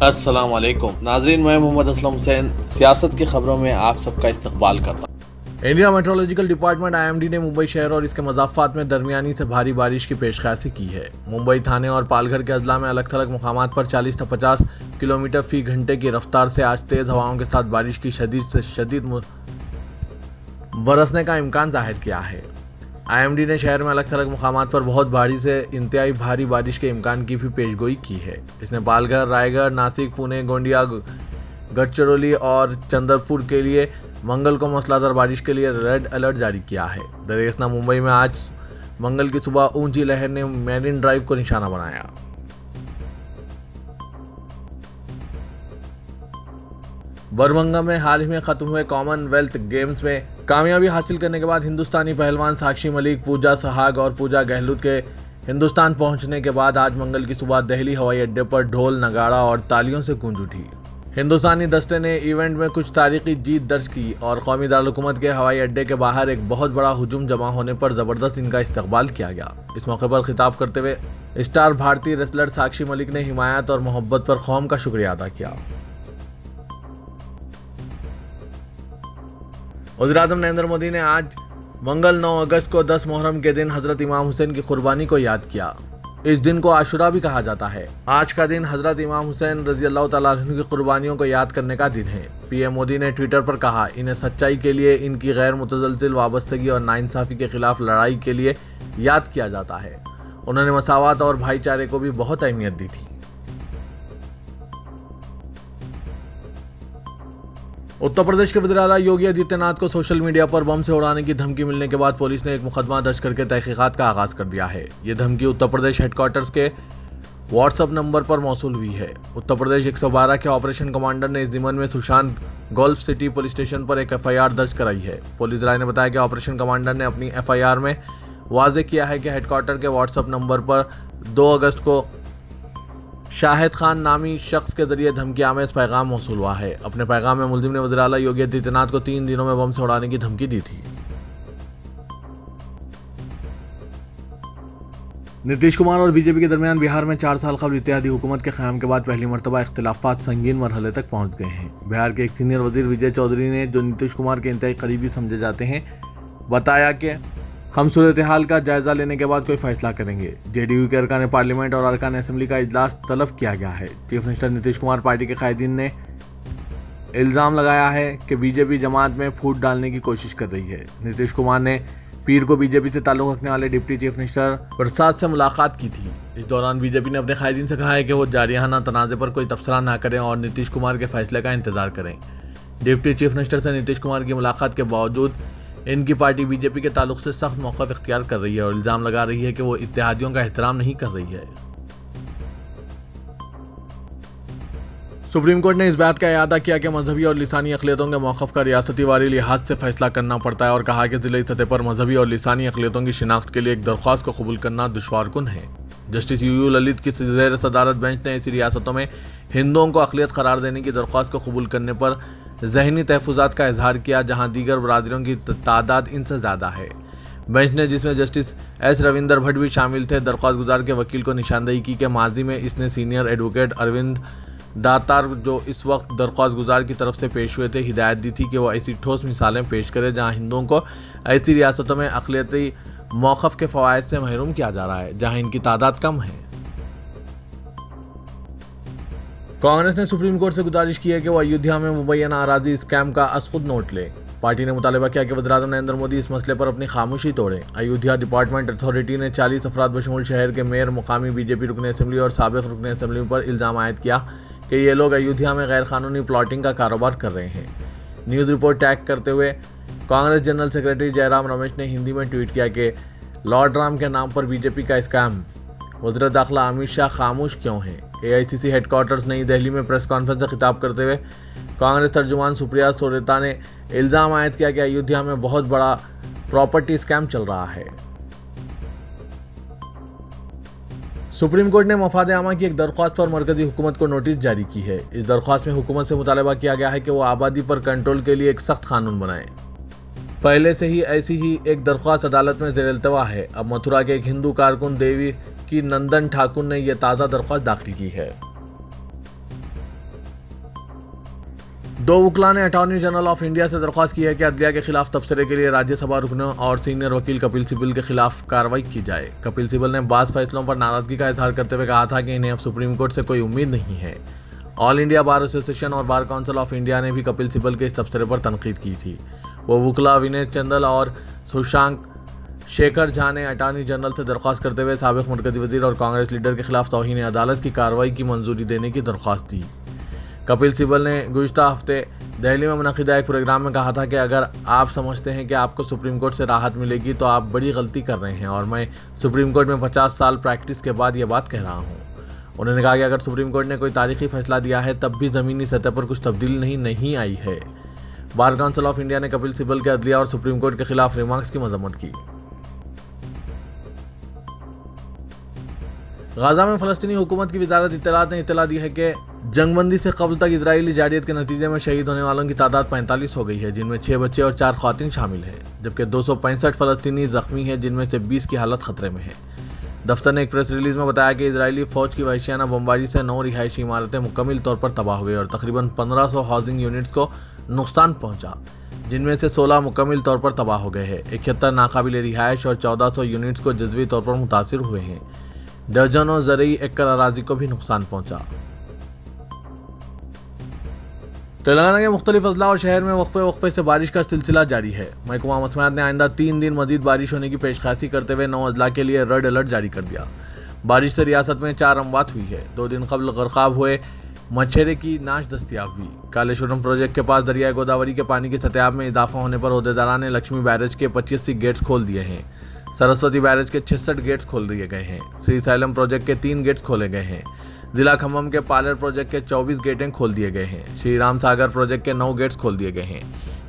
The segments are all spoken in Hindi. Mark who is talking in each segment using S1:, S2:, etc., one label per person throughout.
S1: अस्सलाम वालेकुम नाजरीन, मैं मोहम्मद असलम हुसैन सियासत की खबरों में आप सबका इस्तकबाल करता हूँ।
S2: इंडिया मेट्रोलॉजिकल डिपार्टमेंट IMD ने मुंबई शहर और इसके मज़ाफ़ात में दरमियानी से भारी बारिश की पेशकशी की है। मुंबई थाने और पालघर के अजला में अलग थलग मुकामात पर 40 से 50 किलोमीटर फी घंटे की रफ्तार से आज तेज़ हवाओं के साथ बारिश की शदीद से शदीद बरसने का इम्कान जाहिर किया है। IMD ने शहर में अलग थलग मुकामात पर बहुत भारी से इंतहाई भारी बारिश के इम्कान की भी पेशगोई की है। इसने पालघर, रायगढ़, नासिक, पुणे, गोंडिया, गढ़चिरौली और चंद्रपुर के लिए मंगल को मूसलाधार बारिश के लिए रेड अलर्ट जारी किया है। दरियासना मुंबई में आज मंगल की सुबह ऊंची लहर ने मैरिन ड्राइव को निशाना बनाया। बरमंगा में हाल ही में खत्म हुए कॉमनवेल्थ गेम्स में कामयाबी हासिल करने के बाद हिंदुस्तानी पहलवान साक्षी मलिक, पूजा सहाग और पूजा गहलोत के हिंदुस्तान पहुंचने के बाद आज मंगल की सुबह दिल्ली हवाई अड्डे पर ढोल, नगाड़ा और तालियों से गूंज उठी। हिंदुस्तानी दस्ते ने इवेंट में कुछ तारीखी जीत दर्ज की और कौमी दारुल-हुकूमत के हवाई अड्डे के बाहर एक बहुत बड़ा हुजूम जमा होने पर जबरदस्त इनका इस्तकबाल किया गया। इस मौके पर खिताब करते हुए स्टार भारतीय रेसलर साक्षी मलिक ने हिमायत और मोहब्बत पर कौम का शुक्रिया अदा किया। वज़ीर-ए-आज़म नरेंद्र मोदी ने आज मंगल 9 अगस्त को 10 मुहर्रम के दिन हजरत इमाम हुसैन की कुर्बानी को याद किया। इस दिन को आशुरा भी कहा जाता है। आज का दिन हजरत इमाम हुसैन रजी अल्लाह तआला अन्हु की कुर्बानियों को याद करने का दिन है। PM मोदी ने ट्विटर पर कहा, इन्हें सच्चाई के लिए, इनकी गैर मुतज़लज़िल वाबस्तगी और नाइंसाफ़ी के खिलाफ लड़ाई के लिए याद किया जाता है। उन्होंने मसावात और भाईचारे को भी बहुत अहमियत दी थी। उत्तर प्रदेश के वज़ीर आला योगी आदित्यनाथ को सोशल मीडिया पर बम से उड़ाने की धमकी मिलने के बाद पुलिस ने एक मुकदमा दर्ज करके तहकीकात का आगाज कर दिया है। ये धमकी उत्तर प्रदेश हेडक्वार्टर्स के व्हाट्सएप नंबर पर मौसूल हुई है। उत्तर प्रदेश 112 के ऑपरेशन कमांडर ने इस ज़िम्मन में Sushant golf city police station पर एक FIR दर्ज कराई है। पुलिस राय ने बताया कि ऑपरेशन कमांडर ने अपनी FIR में वाज़ेह किया है कि हेडक्वार्टर के व्हाट्सएप नंबर पर 2 अगस्त को शाहिद खान नामी शख्स के जरिए धमकी आमेज पैगाम मौसूल हुआ है। अपने पैगाम में मुलजिम ने वज़ीर आला योगी आदित्यनाथ को 3 दिनों में बम से उड़ाने की धमकी दी थी। नीतीश कुमार और बीजेपी के दरमियान बिहार में 4 साल कबल इत्तेहादी हुकूमत के क़याम के बाद पहली मरतबा इख्तिलाफात संगीन मरहले तक पहुंच गए हैं। बिहार के एक सीनियर वजीर विजय चौधरी ने, जो नीतीश कुमार के इंतहाई करीबी समझे जाते हैं, बताया कि हम सूरत हाल का जायजा लेने के बाद कोई फैसला करेंगे। JDU के अरकान पार्लियामेंट और अरकान असेंबली का इजलास तलब किया गया है। Chief minister Nitish Kumar party के कायदीन ने इल्ज़ाम लगाया है कि बीजेपी जमात में फूट डालने की कोशिश कर रही है। नीतीश कुमार ने पीर को बीजेपी से ताल्लुक़ रखने वाले डिप्टी चीफ मिनिस्टर प्रसाद से मुलाकात की थी। इस दौरान बीजेपी ने अपने कायदीन से कहा है कि वो जारियाना तनाज़े पर कोई तबसरा ना करें और नीतीश कुमार के फैसले का इंतजार करें। डिप्टी चीफ मिनिस्टर से नीतीश कुमार की मुलाकात के बावजूद इनकी पार्टी बीजेपी के ताल्लुक से सख्त मौक़िफ़ इख्तियार कर रही है और इल्ज़ाम लगा रही है कि वो इत्तेहादियों का एहतराम नहीं कर रही है। सुप्रीम कोर्ट ने इस बात का इयादा किया कि मजहबी और लिसानी अक़लियतों के मौक़िफ़ का रियासती वारी लिहाज से फैसला करना पड़ता है और कहा कि ज़िले सतह पर मजहबी और लिसानी अक़लियतों की शिनाख्त के लिए एक दरख्वास्त को कबूल करना दुश्वारकुन है। जस्टिस UU ललित की ज़ेर सदारत बेंच ने ऐसी रियासतों में हिंदुओं को अक़लियत करार देने की दरख्वास्त को कबूल करने पर ज़हनी तहफ़्फ़ुज़ात का इजहार किया, जहाँ दीगर बरादरियों की तादाद इनसे ज़्यादा है। बेंच ने, जिसमें जस्टिस S रविंदर भट्ट भी शामिल थे, दरख्वास्त गुजार के वकील को निशानदेही की कि माजी में इसने सीनियर एडवोकेट अरविंद दातार, जो इस वक्त दरख्वास्त गुजार की तरफ से पेश हुए थे, हिदायत दी थी कि वो ऐसी ठोस मिसालें पेश करें जहाँ हिंदुओं को ऐसी रियासतों में अक़लियती मौक़िफ़ के फ़वाइद से महरूम किया जा रहा है जहाँ इनकी तादाद कम है। कांग्रेस ने सुप्रीम कोर्ट से गुजारिश की है कि वो अयोध्या में मुबैना अराजी स्कैम का खुद नोट ले। पार्टी ने मुतालबा किया कि वज़ीर-ए-आज़म नरेंद्र मोदी इस मसले पर अपनी खामोशी तोड़ें। अयोध्या डिपार्टमेंट अथॉरिटी ने 40 अफराद बशमूल शहर के मेयर, मुकामी बीजेपी रुकन असेंबली और साबिक़ रुकन असेंबली पर इल्ज़ाम आयद किया कि ये लोग अयोध्या में गैर कानूनी प्लॉटिंग का कारोबार कर रहे हैं। न्यूज़ रिपोर्ट टैग करते हुए कांग्रेस जनरल सेक्रेटरी जयराम रमेश ने हिंदी में ट्वीट किया कि लॉर्ड राम के नाम पर बीजेपी का स्कैम, वज़ीर दाखिला अमित शाह खामोश क्यों हैं। AICC हेडक्वार्टर्स नई दिल्ली में प्रेस कॉन्फ्रेंस से खिताब करते हुए कांग्रेस तर्जुमान सुप्रिया सोरेता ने इल्ज़ाम आयद किया कि अयोध्या में बहुत बड़ा प्रॉपर्टी स्कैम चल रहा है। सुप्रीम कोर्ट ने मफाद आमा की एक दरख्वास्त पर मरकजी हुकूमत को नोटिस जारी की है। इस दरख्वास्त में हुकूमत से मुतालबा किया गया है कि वो आबादी पर कंट्रोल के लिए एक सख्त कानून बनाए। पहले से ही ऐसी ही एक दरख्वास्त अदालत में ज़ेर इल्तवा है। अब मथुरा के एक हिंदू कारकुन देवी की नंदन ठाकुर ने यह ताज़ा दरख्वास्त दाखिल की है। दो वकला ने अटॉर्नी जनरल ऑफ इंडिया से दरख्वास्त की है कि अदलिया के खिलाफ तबसरे के लिए राज्यसभा रुकनों और सीनियर वकील कपिल सिब्बल के खिलाफ कार्रवाई की जाए। कपिल सिब्बल ने बाज़ फैसलों पर नाराजगी का इजहार करते हुए कहा था कि इन्हें अब सुप्रीम कोर्ट से कोई उम्मीद नहीं है। ऑल इंडिया बार एसोसिएशन और बार काउंसिल ऑफ इंडिया ने भी कपिल सिब्बल के इस तबसरे पर तनकीद की थी। वो वकला विनय चंदल और सुशांक शेखर झा ने अटॉर्नी जनरल से दरख्वास्त करते हुए साबिक मरकजी वजीर और कांग्रेस लीडर के खिलाफ तौहीन अदालत की कार्रवाई की मंजूरी देने की दरख्वास्त दी। कपिल सिब्बल ने गुज़िश्ता हफ्ते दिल्ली में मुनक़िदा एक प्रोग्राम में कहा था कि अगर आप समझते हैं कि आपको सुप्रीम कोर्ट से राहत मिलेगी तो आप बड़ी गलती कर रहे हैं और मैं सुप्रीम कोर्ट में 50 साल प्रैक्टिस के बाद ये बात कह रहा हूँ। उन्होंने कहा कि अगर सुप्रीम कोर्ट ने कोई तारीखी फैसला दिया है तब भी ज़मीनी सतह पर कुछ तब्दीली नहीं आई है। बार काउंसिल ऑफ इंडिया ने कपिल सिब्बल के अदलिया और सुप्रीम कोर्ट के खिलाफ रिमार्क्स की मजम्मत की। गाजा में फ़लस्तीनी हुकूमत की वजारत इत्तलात ने इत्तला दी है कि जंगबंदी से कबल तक इजरायली जारियत के नतीजे में शहीद होने वालों की तादाद 45 हो गई है, जिनमें 6 बच्चे और 4 ख़वातीन शामिल हैं, जबकि 265 फ़लस्तीनी ज़ख्मी हैं, जिनमें से 20 की हालत खतरे में है। दफ्तर ने एक प्रेस रिलीज़ में बताया कि इजरायली फ़ौज की वहशियाना बमबारी से 9 रिहायशी इमारतें मुकम्मल तौर पर तबाह हो गई और तकरीबन 1500 हाउसिंग यूनिट्स को नुकसान पहुँचा, जिनमें से 16 मुकम्मल तौर पर तबाह हो गए हैं। 71 नाकाबिल रिहायश और 1400 यूनिट्स को जज़वी तौर पर मुतासिर हुए हैं। दर्जनों ज़रई एकड़ अराजी को भी नुकसान पहुंचा। तेलंगाना के मुख्तलिफ अजला और शहर में वक्फे से बारिश का सिलसिला जारी है। महकमा मौसमियात ने आइंदा 3 दिन मजीद बारिश होने की पेशकशी करते हुए 9 अजला के लिए रेड अलर्ट जारी कर दिया। बारिश से रियासत में 4 अमवात हुई है। 2 दिन कबल गरकाब हुए मच्छेरे की नाश दस्तियाब हुई। कालेश्वरम प्रोजेक्ट के पास दरियाई गोदावरी के पानी की सतह में इजाफा होने पर ओहदेदारान ने लक्ष्मी बैरेज के 25 गेट्स खोल दिए हैं। सरस्वती बैरेज के 66 गेट्स खोल दिए गए हैं। श्री सैलम प्रोजेक्ट के 3 गेट्स खोले गए हैं। जिला खम्मम के पालर प्रोजेक्ट के 24 गेटें खोल दिए गए हैं। श्री राम सागर प्रोजेक्ट के 9 गेट्स खोल दिए गए हैं।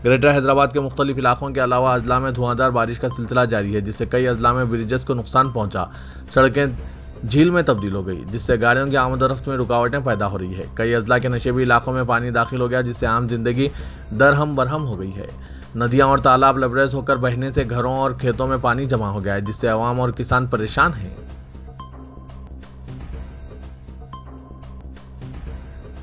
S2: ग्रेटर हैदराबाद के मुख्तलिफ इलाकों के अलावा अजला में धुआंधार बारिश का सिलसिला जारी है, जिससे कई अजला में ब्रिजेस को नुकसान पहुंचा। सड़कें झील में तब्दील हो गई, जिससे गाड़ियों की आमदोरफ्त में रुकावटें पैदा हो रही है। कई अजला के नशेबी इलाकों में पानी दाखिल हो गया, जिससे आम जिंदगी दरहम बरहम हो गई है। नदियां और तालाब लबरेज होकर बहने से घरों और खेतों में पानी जमा हो गया है, जिससे अवाम और किसान परेशान हैं।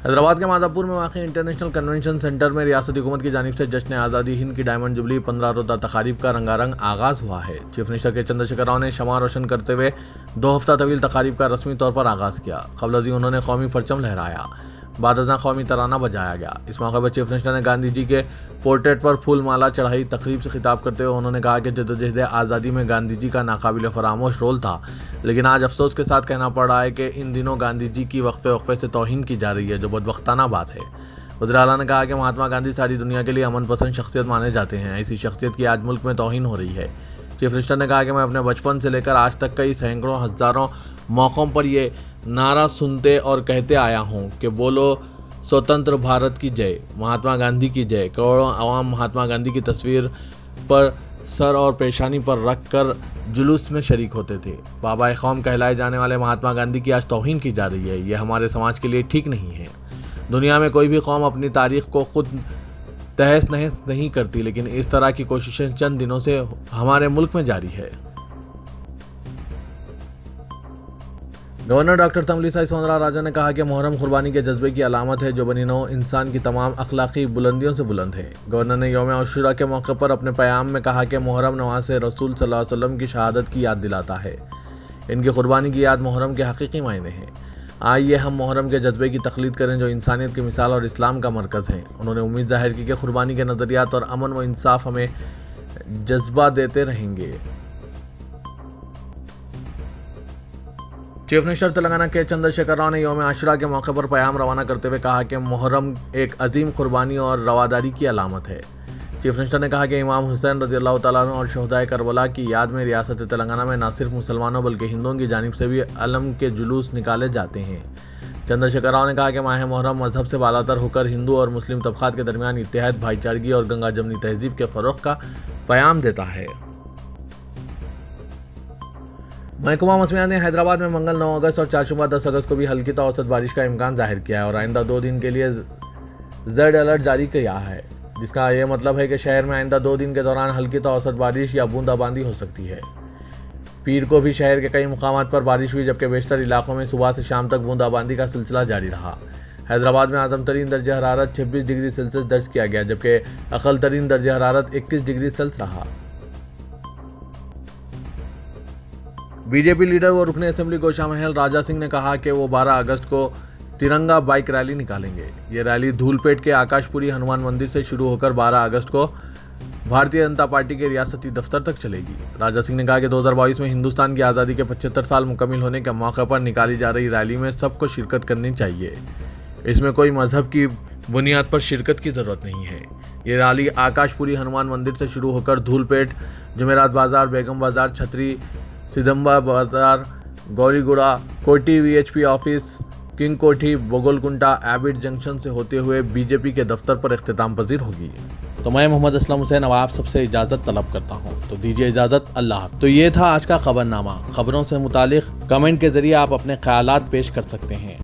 S2: हैदराबाद के मादापुर में वाक़ई इंटरनेशनल कन्वेंशन सेंटर में रियासती हुकूमत की जानिब से जश्न आज़ादी हिंद की डायमंड जुबली 15 रोज़ा तकारीब का रंगारंग आगाज़ हुआ है। चीफ मिनिस्टर के चंद्रशेखर राव ने शमा रोशन करते हुए 2 हफ्ता तवील तकारीब का रस्मी तौर पर आगाज़ किया। क़ब्ल अज़ीं उन्होंने कौमी परचम लहराया। बाद अज़ां कौमी तराना बजाया गया। इस मौके पर चीफ मिनिस्टर ने गांधी जी के पोर्ट्रेट पर फूल माला चढ़ाई। तकरीब से खिताब करते हुए उन्होंने कहा कि जद्दोजहद आज़ादी में गांधी जी का नाकाबिल फरामोश रोल था, लेकिन आज अफसोस के साथ कहना पड़ रहा है कि इन दिनों गांधी जी की वक्फे से तौहीन की जा रही है, जो बदबख्ताना बात है। वज़ीर आला ने कहा कि महात्मा गांधी सारी दुनिया के लिए अमन पसंद शख्सियत माने जाते हैं। ऐसी शख्सियत की आज मुल्क में तौहीन हो रही है। चीफ मिनिस्टर ने कहा कि मैं अपने बचपन से लेकर आज तक कई सैकड़ों हज़ारों मौक़ों पर ये नारा सुनते और कहते आया हूँ कि बोलो स्वतंत्र भारत की जय, महात्मा गांधी की जय। करोड़ों अवाम महात्मा गांधी की तस्वीर पर सर और पेशानी पर रख कर जुलूस में शरीक होते थे। बाबा कौम कहलाए जाने वाले महात्मा गांधी की आज तौहीन की जा रही है। यह हमारे समाज के लिए ठीक नहीं है। दुनिया में कोई भी कौम अपनी तारीख़ को खुद तहस नहस नहीं करती, लेकिन इस तरह की कोशिशें चंद दिनों से हमारे मुल्क में जारी है। गवर्नर डॉक्टर तमलिसाई सौंदराराजन ने कहा कि मुहर्रम कुर्बानी के जज्बे की अलामत है, जो बनी नौ इंसान की तमाम अखलाकी बुलंदियों से बुलंद है। गवर्नर ने यौम आशूरा के मौके पर अपने पैगाम में कहा कि मुहर्रम नवाज़ से रसूल सल्लल्लाहु अलैहि वसल्लम की शहादत की याद दिलाता है। इनकी कुर्बानी की याद मुहर्रम के हकीकी मायने हैं। आइए हम मुहर्रम के जज्बे की तकलीद करें, जो इंसानियत की मिसाल और इस्लाम का मरकज़ है। उन्होंने उम्मीद जाहिर की कि कुर्बानी के नज़रियात और अमन व इंसाफ हमें जज्बा देते रहेंगे। चीफ मिनिस्टर तेलंगाना के चंद्रशेखर राव ने यौम आशुरा के मौके पर पैगाम रवाना करते हुए कहा कि मुहर्रम एक अजीम कुर्बानी और रवादारी की अलामत है। चीफ मिनिस्टर ने कहा कि इमाम हुसैन रज़ियल्लाहु तआला अन्हु और शहदाए करबला की याद में रियासत तेलंगाना में न सिर्फ मुसलमानों बल्कि हिंदुओं की जानिब से भी अलम के जुलूस निकाले जाते हैं। चंद्रशेखर राव ने कहा कि माह मुहर्रम मजहब से बालातर होकर हिंदू और मुस्लिम तबक़ात के दरमियान इत्तेहाद, भाईचारगी और गंगा जमनी तहजीब के फ़रोग़ का पैगाम देता है। महकमा मौसमियात ने हैदराबाद में मंगल 9 अगस्त और चारशुबा 10 अगस्त को भी हल्की तो औसत बारिश का इम्कान जाहिर किया है और आइंदा 2 दिन के लिए रेड अलर्ट जारी किया है, जिसका यह मतलब है कि शहर में आइंदा 2 दिन के दौरान हल्की तो औसत बारिश या बूंदाबांदी हो सकती है। पीर को भी शहर के कई मुकामात पर बारिश हुई, जबकि बेशतर इलाकों में सुबह से शाम तक बूंदाबांदी का सिलसिला जारी रहा। हैदराबाद में आज़म तरीन दर्ज हरारत 26 डिग्री सेल्सियस दर्ज किया गया, जबकि अक़ल तरीन दर्ज हरारत 21 डिग्री सेल्सियस रहा। बीजेपी लीडर व रुकने असेंबली गोशा महल राजा सिंह ने कहा कि वो 12 अगस्त को तिरंगा बाइक रैली निकालेंगे। ये रैली धूलपेट के आकाशपुरी हनुमान मंदिर से शुरू होकर 12 अगस्त को भारतीय जनता पार्टी के रियासती दफ्तर तक चलेगी। राजा सिंह ने कहा कि 2022 में हिंदुस्तान की आज़ादी के 75 साल मुकम्मिल होने के मौके पर निकाली जा रही रैली में सबको शिरकत करनी चाहिए। इसमें कोई मजहब की बुनियाद पर शिरकत की ज़रूरत नहीं है। ये रैली आकाशपुरी हनुमान मंदिर से शुरू होकर धूलपेट, जुमेरात बाज़ार, बेगम बाज़ार, छतरी, सिदम्बा बाज़ार, गौरीगुड़ा, कोटी VHP ऑफिस, किंग कोठी, बोगलकुंटा, एबिड जंक्शन से होते हुए बीजेपी के दफ्तर पर इख्तिताम पजीर होगी। तो मैं मोहम्मद असलम हुसैन अब आप सबसे इजाज़त तलब करता हूँ, तो दीजिए इजाज़त, अल्लाह। तो ये था आज का खबरनामा। खबरों से मुतालिक कमेंट के ज़रिए आप अपने ख्यालात पेश कर सकते हैं।